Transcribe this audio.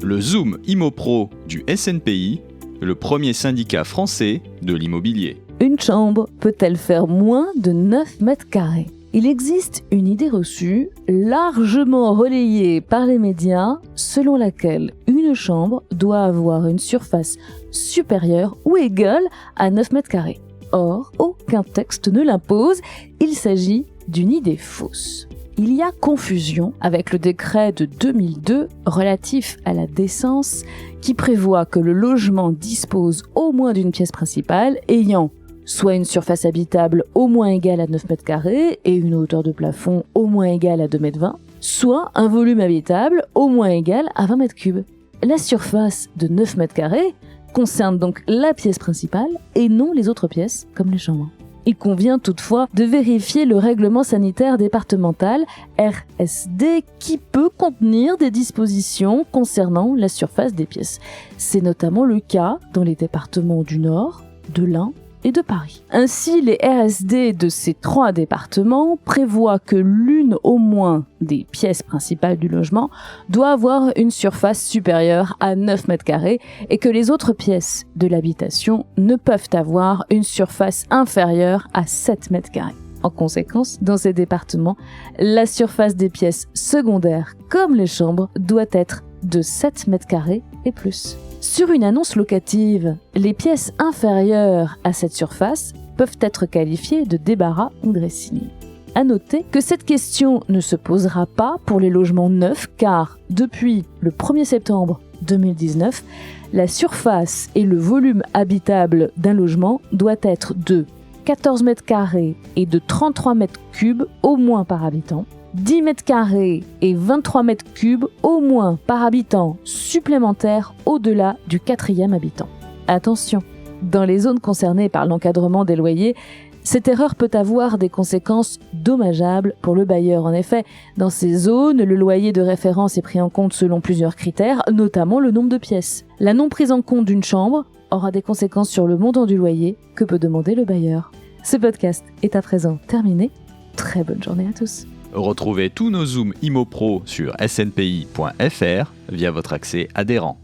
Le Zoom ImoPro du SNPI, le premier syndicat français de l'immobilier. Une chambre peut-elle faire moins de 9 mètres carrés ? Il existe une idée reçue, largement relayée par les médias, selon laquelle une chambre doit avoir une surface supérieure ou égale à 9 mètres carrés. Or, aucun texte ne l'impose, il s'agit d'une idée fausse. Il y a confusion avec le décret de 2002 relatif à la décence qui prévoit que le logement dispose au moins d'une pièce principale ayant soit une surface habitable au moins égale à 9 mètres carrés et une hauteur de plafond au moins égale à 2,20 mètres, soit un volume habitable au moins égal à 20 mètres cubes. La surface de 9 mètres carrés concerne donc la pièce principale et non les autres pièces comme les chambres. Il convient toutefois de vérifier le règlement sanitaire départemental RSD qui peut contenir des dispositions concernant la surface des pièces. C'est notamment le cas dans les départements du Nord, de l'Ain et de Paris. Ainsi, les RSD de ces 3 départements prévoient que l'une au moins des pièces principales du logement doit avoir une surface supérieure à 9 mètres carrés et que les autres pièces de l'habitation ne peuvent avoir une surface inférieure à 7 mètres carrés. En conséquence, dans ces départements, la surface des pièces secondaires, comme les chambres, doit être de 7 mètres carrés et plus. Sur une annonce locative, les pièces inférieures à cette surface peuvent être qualifiées de débarras ou dressing. À noter que cette question ne se posera pas pour les logements neufs car, depuis le 1er septembre 2019, la surface et le volume habitable d'un logement doit être de 14 mètres carrés et de 33 mètres cubes au moins par habitant, 10 mètres carrés et 23 mètres cubes au moins par habitant supplémentaire au-delà du 4e habitant. Attention, dans les zones concernées par l'encadrement des loyers, cette erreur peut avoir des conséquences dommageables pour le bailleur. En effet, dans ces zones, le loyer de référence est pris en compte selon plusieurs critères, notamment le nombre de pièces. La non prise en compte d'une chambre aura des conséquences sur le montant du loyer que peut demander le bailleur. Ce podcast est à présent terminé. Très bonne journée à tous. Retrouvez tous nos Zooms ImoPro sur snpi.fr via votre accès adhérent.